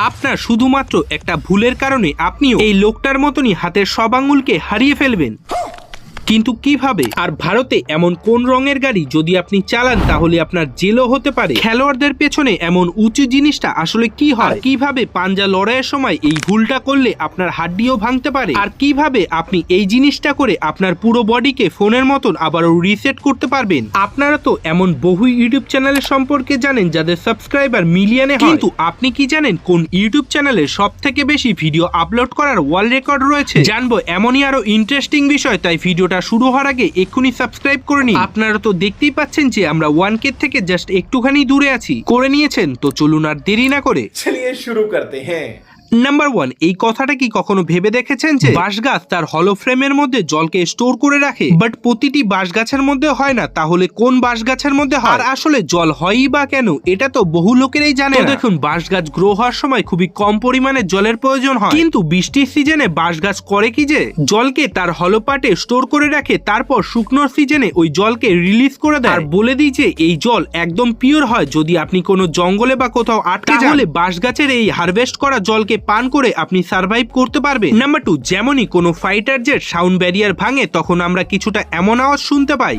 আপনার শুধুমাত্র একটা ভুলের কারণে আপনিও এই লোকটার মতনই হাতের সব আঙুলকে হারিয়ে ফেলবেন। কিন্তু কিভাবে? আর ভারতে এমন কোন রঙের গাড়ি যদি আপনি চালান তাহলে আপনার জেলও হতে পারে? খেলোয়াড়দের পেছনে এমন উঁচু জিনিসটা আসলে কি হয়? কিভাবে পাঞ্জা লড়াইয়ের সময় এই ভুলটা করলে আপনার হাড্ডিও ভাঙতে পারে? আর কিভাবে আপনি এই জিনিসটা করে আপনার পুরো বডিকে ফোনের মতন আবারও রিসেট করতে পারবেন? আপনারা তো এমন বহু ইউটিউব চ্যানেলের সম্পর্কে জানেন যাদের সাবস্ক্রাইবার মিলিয়নে হয়, কিন্তু আপনি কি জানেন কোন ইউটিউব চ্যানেলে সব থেকে বেশি ভিডিও আপলোড করার ওয়ার্ল্ড রেকর্ড রয়েছে? জানবো এমনই আরো ইন্টারেস্টিং বিষয়, তাই ভিডিওটা শুরু হওয়ার আগে এক্ষুনি সাবস্ক্রাইব করে নিন। আপনারা তো দেখতেই পাচ্ছেন যে আমরা 1K থেকে জাস্ট একটুখানি দূরে আছি। করে নিয়েছেন তো চলুন আর দেরি না করে चलिए शुरू करते हैं। নাম্বার 1, এই কথাটা কি কখনো ভেবে দেখেছেন যে বাঁশগাছ তার হলো ফ্রেমের মধ্যে জলকে স্টোর করে রাখে, বাট প্রতিটি বাঁশগাছের মধ্যে হয় না? তাহলে কোন বাঁশগাছের মধ্যে হয়? আর আসলে জল হয়ই বা কেন, এটা তো বহু লোকেরাই জানে না। দেখুন, বাঁশগাছ গ্রো হওয়ার সময় খুবই কম পরিমাণে জলের প্রয়োজন হয়, কিন্তু বৃষ্টির সিজনে বাঁশগাছ করে কি যে জলকে তার হলো পার্টে স্টোর করে রাখে, তারপর শুকনোর সিজনে ওই জলকে রিলিজ করে দেয়। আর বলে দিই যে এই জল একদম পিওর হয়। যদি আপনি কোনো জঙ্গলে বা কোথাও আটকে যান তাহলে বাঁশগাছের এই হারভেস্ট করা জলকে পান করে আপনি সার্ভাইভ করতে পারবেন। নাম্বার 2, যেমনই কোনো ফাইটার জেট সাউন্ড ব্যারিয়ার ভাঙে তখন আমরা কিছুটা এমন আওয়াজ শুনতে পাই।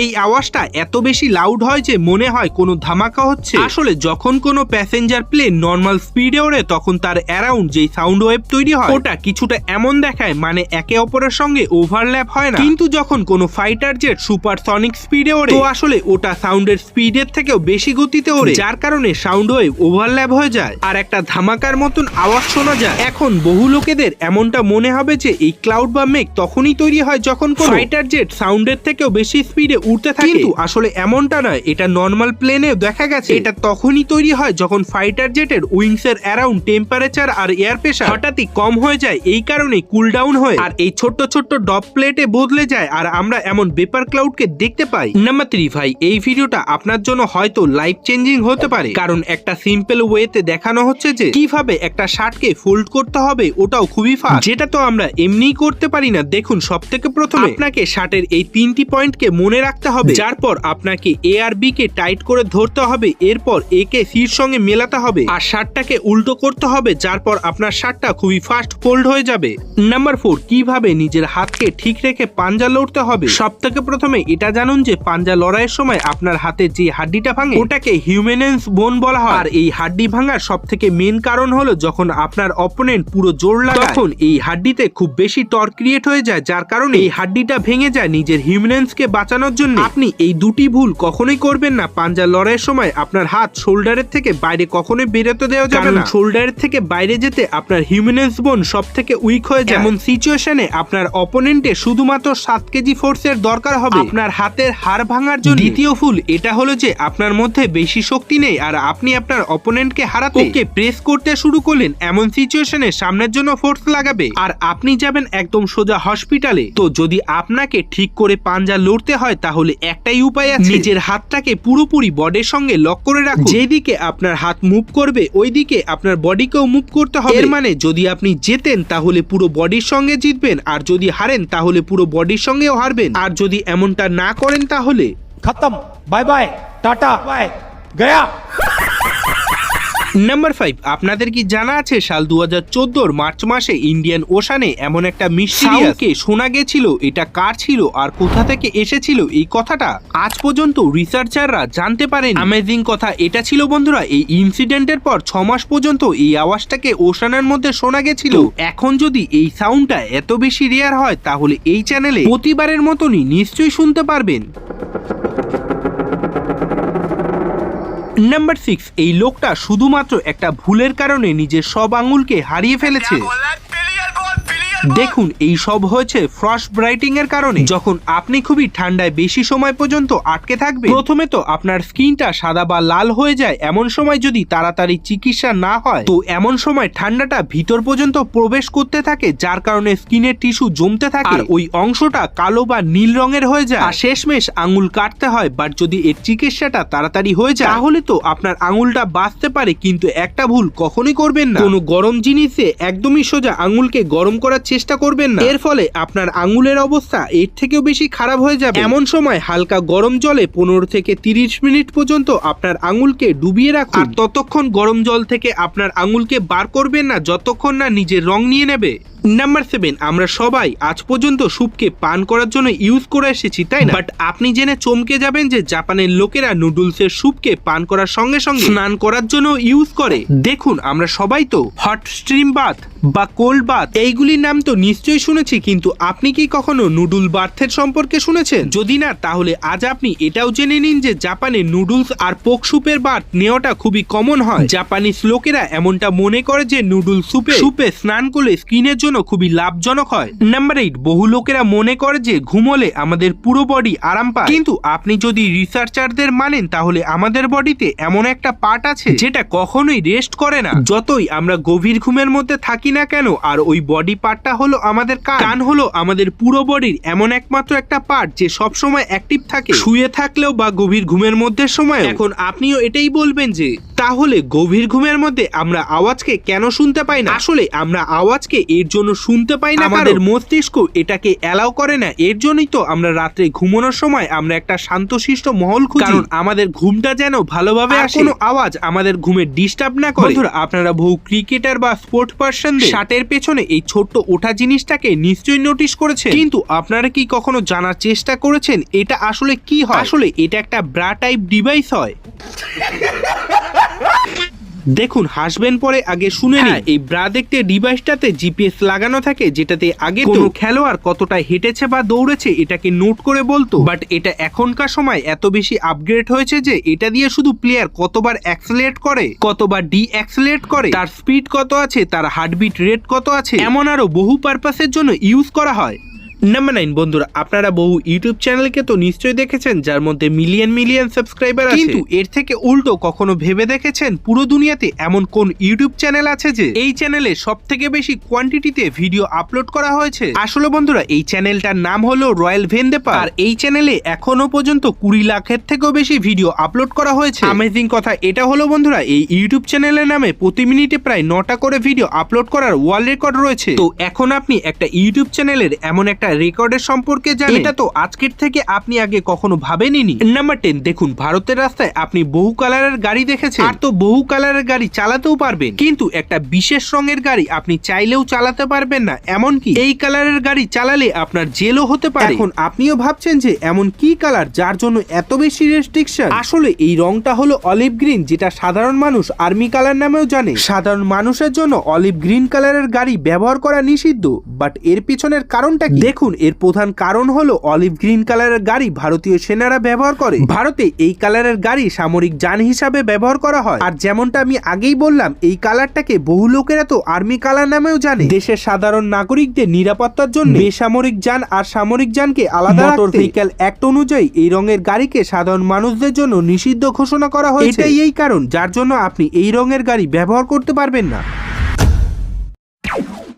এই আওয়াজটা এত বেশি লাউড হয় যে মনে হয় কোনো ধামাকা হচ্ছে। আসলে যখন কোনো প্যাসেঞ্জার প্লেন নর্মাল স্পিডে ওড়ে তখন তার অ্যারাউন্ড যেই সাউন্ড ওয়েভ তৈরি হয় ওটা কিছুটা এমন দেখায়, মানে একে অপরের সঙ্গে ওভারল্যাপ হয় না। কিন্তু যখন কোনো ফাইটার জেট সুপারসনিক স্পিডে ওড়ে তো আসলে ওটা সাউন্ডের স্পিডের থেকেও বেশি গতিতে ওড়ে, যার কারণে সাউন্ড ওয়েভ ওভারল্যাপ হয়ে যায় আর একটা ধামাকার মতন আওয়াজ শোনা যায়। এখন বহু লোকেদের এমনটা মনে হবে যে এই ক্লাউড বা মেঘ তখনই তৈরি হয় যখন কোনো ফাইটার জেট সাউন্ডের থেকেও বেশি স্পিডে উঠতে থাকে, কিন্তু আসলে এমনটা নয়। এটা নরমাল প্লেনেও দেখা গেছে এটা তখনই তৈরি হয় যখন ফাইটার জেটের উইংস এর অ্যারাউন্ড টেম্পারেচার আর এয়ার প্রেসার হঠাৎই কম হয়ে যায়, এই কারণে কুল ডাউন হয় আর এই ছোট্ট ছোট্ট ড্রপ প্লেটে বদলে যায় আর আমরা এমন বেপার ক্লাউডকে দেখতে পাই। নাম্বার 3, ভাই এই ভিডিওটা আপনার জন্য হয়তো লাইফ চেঞ্জিং হতে পারে, কারণ একটা সিম্পল ওয়েতে দেখানো হচ্ছে যে কিভাবে একটা শার্টকে ফোল্ড করতে হবে, ওটাও খুবই ফাস্ট, যেটা তো আমরা এমনিই করতে পারি না। দেখুন, সবথেকে প্রথমে আপনাকে শার্টের এই 3টি পয়েন্টকে মনে রাখতে হবে, যার পর আপনাকে এ আর বি কে টাইট করে ধরতে হবে, এরপর এ কে সির সঙ্গে মেলাতে হবে আর শার্টটাকে উল্টো করতে হবে, যার পর আপনার শার্টটা খুবই ফাস্ট ফোল্ড হয়ে যাবে। নাম্বার 4, কিভাবে নিজের হাতকে ঠিক রেখে পাঞ্জা লড়তে হবে। সবথেকে প্রথমে এটা জানুন যে পাঞ্জা লড়াইয়ের সময় আপনার হাতে যে হাড্ডিটা ভাঙে ওটাকে হিউম্যানেন্স বোন বলা হয়। আর এই হাড্ডি ভাঙার সবথেকে মেন কারণ হলো যখন আপনার অপোনেন্ট পুরো জোর লাগায় তখন এই হাড্ডিতে খুব বেশি টর্ক ক্রিয়েট হয়ে যায়, যার কারণে এই হাড্ডিটা ভেঙে যায়। নিজের হিউম্যানেন্সকে বাঁচানোর জন্য আপনি এই দুটি ভুল কখনোই করবেন না। পাঞ্জা লড়াইয়ের সময় আপনার হাত শোল্ডারের থেকে বাইরে কখনোই বেরোতে দেওয়া যাবে না। শোল্ডারের থেকে বাইরে যেতে আপনার হিউম্যানেন্স বোন সব থেকে উইক হয়ে যায়। এমন সিচুয়েশনে আপনার অপোনেন্টে শুধুমাত্র 7 কেজি ফোর্সের দরকার হবে আপনার হাতের হাড় ভাঙার জন্য। দ্বিতীয় ভুল এটা হলো যে আপনার মধ্যে বেশি শক্তি নেই আর আপনি আপনার অপোনেন্টকে হারাতে ওকে প্রেস করতে শুরু করলেন। এমন সিচুয়েশনে সামনের জন্য ফোর্স লাগাবে আর আপনি যাবেন একদম সোজা হসপিটালে। তো যদি আপনাকে ঠিক করে পাঞ্জা লড়তে হয় তাহলে একটাই উপায় আছে, নিজের হাতটাকে পুরোপুরি বডির সঙ্গে লক করে রাখুন। যেদিকে আপনার হাত মুভ করবে ওইদিকে আপনার বডিকেও মুভ করতে হবে। এর মানে যদি আপনি জেতেন তাহলে পুরো বডির সঙ্গে জিতবেন, আর যদি হারেন তাহলে পুরো বডির সঙ্গেও হারবেন। আর যদি এমনটা না করেন তাহলে खत्म, बाय बाय, टाटा, बाय, गया। নাম্বার 5, আপনাদের কি জানা আছে সাল 2014 মার্চ মাসে ইন্ডিয়ান ওশানে এমন একটা মিস্টিরিয়াসকে শোনা গেছিল? এটা কার ছিল আর কোথা থেকে এসেছিল এই কথাটা আজ পর্যন্ত রিসার্চাররা জানতে পারেন। অ্যামেজিং কথা এটা ছিল বন্ধুরা, এই ইনসিডেন্টের পর 6 মাস পর্যন্ত এই আওয়াজটাকে ওশানের মধ্যে শোনা গেছিল। এখন যদি এই সাউন্ডটা এত বেশি রেয়ার হয় তাহলে এই চ্যানেলে প্রতিবারের মতনই নিশ্চয়ই শুনতে পারবেন। নাম্বার 6, এই লোকটা শুধুমাত্র একটা ভুলের কারণে নিজের সব আঙুলকে হারিয়ে ফেলেছে। দেখুন, এই সব হয়েছে ফ্রস্ট ব্রাইটিং এর কারণে। যখন আপনি খুবই ঠান্ডায় বেশি সময় পর্যন্ত আটকে থাকবে প্রথমে তো আপনার স্কিনটা সাদা বা লাল হয়ে যায়। এমন সময় যদি তাড়াতাড়ি চিকিৎসা না হয় তো এমন সময় ঠান্ডাটা ভিতর পর্যন্ত প্রবেশ করতে থাকে, যার কারণে স্কিনের টিস্যু জমতে থাকে আর ওই অংশটা কালো বা নীল রঙের হয়ে যায় আর শেষমেশ আঙুল কাটতে হয়। বাট যদি এর চিকিৎসাটা তাড়াতাড়ি হয়ে যায় তাহলে তো আপনার আঙুলটা বাঁচতে পারে। কিন্তু একটা ভুল কখনোই করবেন না, কোনো গরম জিনিসে একদমই সোজা আঙুলকে গরম করার চেষ্টা করবেন না, এর ফলে আপনার আঙুলের অবস্থা এর থেকেও বেশি খারাপ হয়ে যাবে। এমন সময় হালকা গরম জলে 15 থেকে 30 মিনিট পর্যন্ত আপনার আঙুলকে ডুবিয়ে রাখুন, আর ততক্ষণ গরম জল থেকে আপনার আঙুলকে বার করবেন না যতক্ষণ না নিজের রং নিয়ে নেবে। নাম্বার 7, আমরা সবাই আজ পর্যন্ত স্যুপকে পান করার জন্য ইউজ করে এসেছি, তাই না? বাট আপনি জেনে চমকে যাবেন যে জাপানের লোকেরা নুডলসের স্যুপকে পান করার সঙ্গে সঙ্গে স্নান করার জন্য ইউজ করে। দেখুন, আমরা সবাই তো হট স্ট্রিম বাথ বা কোল্ড বাথ এইগুলির নাম তো নিশ্চয়ই শুনেছি, কিন্তু আপনি কি কখনো নুডল বাথের সম্পর্কে শুনেছেন? যদি না, তাহলে আজ আপনি এটাও জেনে নিন যে জাপানে নুডলস আর পোক স্যুপের বাথ নেওয়াটা খুবই কমন হয়। জাপানিজ লোকেরা এমনটা মনে করে যে নুডল স্যুপে স্নান করলে স্কিনের জন্য খুবই লাভজনক হয়। নাম্বার 8, বহু লোকেরা মনে করে যে ঘুমোলে আমাদের পুরো বডি আরাম পায়, কিন্তু আপনি যদি রিসার্চারদের মানেন তাহলে আমাদের বডিতে এমন একটা পার্ট আছে যেটা কখনোই রেস্ট করে না, যতই আমরা গভীর ঘুমের মধ্যে থাকি না কেন। আর ওই বডি পার্টটা হলো আমাদের কান। কান হলো আমাদের পুরো বডির এমন একমাত্র একটা পার্ট যে সব সময় অ্যাক্টিভ থাকে, শুয়ে থাকলেও বা গভীর ঘুমের মধ্যে সময়। এখন আপনিও এটাই বলবেন যে তাহলে গভীর ঘুমের মধ্যে আমরা আওয়াজকে কেন শুনতে পাই না? আসলে আমরা আওয়াজকে এর জন্য শুনতে পাই না, আমাদের মস্তিষ্ক এটাকে অ্যালাউ করে না। এর জন্যই তো আমরা রাত্রে ঘুমানোর সময় আমরা একটা শান্তশিষ্ট মহল খুঁজি, কারণ আমাদের ঘুমটা যেন ভালোভাবে আসে, কোনো আওয়াজ আমাদের ঘুমে ডিস্টার্ব না করে। বন্ধুরা, আপনারা বহু ক্রিকেটার বা স্পোর্টস পার্সনদের শার্টের পেছনে এই ছোট্ট ওঠা জিনিসটাকে নিশ্চয়ই নোটিশ করেছেন, কিন্তু আপনারা কি কখনো জানার চেষ্টা করেছেন এটা আসলে কি হয়? আসলে এটা একটা ব্রা টাইপ ডিভাইস হয়। দেখুন, হাসবেন পরে আগে শুনে নিন। এই ব্রা দেখতে ডিভাইসটাতে জিপিএস লাগানো থাকে, যেটাতে আগে কোনো খেলোয়াড় কতটা হেঁটেছে বা দৌড়েছে এটাকে নোট করে বলতো, বাট এটা এখনকার সময় এত বেশি আপগ্রেড হয়েছে যে এটা দিয়ে শুধু প্লেয়ার কতবার অ্যাক্সেলারেট করে, কতবার ডি অ্যাক্সেলারেট করে, তার স্পিড কত আছে, তার হার্টবিট রেট কত আছে, এমন আরো বহু পারপাসের জন্য ইউজ করা হয়। নাম্বার 9, বন্ধুরা, আপনারা বহু ইউটিউব চ্যানেলকে তো নিশ্চয়ই দেখেছেন যার মধ্যে মিলিয়ন সাবস্ক্রাইবার আছে, কিন্তু এর থেকে উল্টো কখনো ভেবে দেখেছেন পুরো দুনিয়াতে এমন কোন ইউটিউব চ্যানেল আছে যে এই চ্যানেলে সব থেকে বেশি কোয়ান্টিটিতে ভিডিও আপলোড করা হয়েছে? আসলে বন্ধুরা, এই চ্যানেলটার নাম হলো রয়্যাল ভেনদেপা, আর এই চ্যানেলে এখনো পর্যন্ত 20 লাখের থেকেও বেশি ভিডিও আপলোড করা হয়েছে। অ্যামেজিং কথা এটা হলো বন্ধুরা, এই ইউটিউব চ্যানেলের নামে প্রতি মিনিটে প্রায় 9টা করে ভিডিও আপলোড করার ওয়ার্ল্ড রেকর্ড রয়েছে। তো এখন আপনি একটা ইউটিউব চ্যানেলের এমন একটা রেকর্ডের সম্পর্কে জানেন, এটা তো আজকের থেকে আপনি আগে কখনো ভাবেননি। নাম্বার 10, দেখুন, ভারতের রাস্তায় আপনি বহু কালারের গাড়ি দেখেছেন, আর তো বহু কালারের গাড়ি চালাতেও পারবেন, কিন্তু একটা বিশেষ রঙের গাড়ি আপনি চাইলেও চালাতে পারবেন না, এমনকি এই কালারের গাড়ি চালালে আপনার জেলও হতে পারে। এখন আপনিও ভাবছেন যে এমন কি কালার যার জন্য এত বেশি রেস্ট্রিকশন? আসলে এই রংটা হলো অলিভ গ্রিন, যেটা সাধারণ মানুষ আর্মি কালার নামেও জানে। সাধারণ মানুষের জন্য অলিভ গ্রিন কালারের গাড়ি ব্যবহার করা নিষিদ্ধ, বাট এর পিছনের কারণটা কি? দেখুন, এর প্রধান কারণ হলো অলিভ গ্রিন কালারের গাড়ি ভারতীয় সেনারা ব্যবহার করে। ভারতে এই কালারের গাড়ি সামরিক যান হিসাবে ব্যবহার করা হয়, আর যেমনটা আমি আগেই বললাম, এই কালারটাকে বহু লোকেরা তো আর্মি কালার নামেও জানে। দেশের সাধারণ নাগরিকদের নিরাপত্তার জন্য বেসামরিক যান আর সামরিক যানকে আলাদা মোটর ভেহিক্যাল অ্যাক্ট অনুযায়ী এই রঙের গাড়িকে সাধারণ মানুষদের জন্য নিষিদ্ধ ঘোষণা করা হয়েছে। এটাই এই কারণ যার জন্য আপনি এই রঙের গাড়ি ব্যবহার করতে পারবেন না।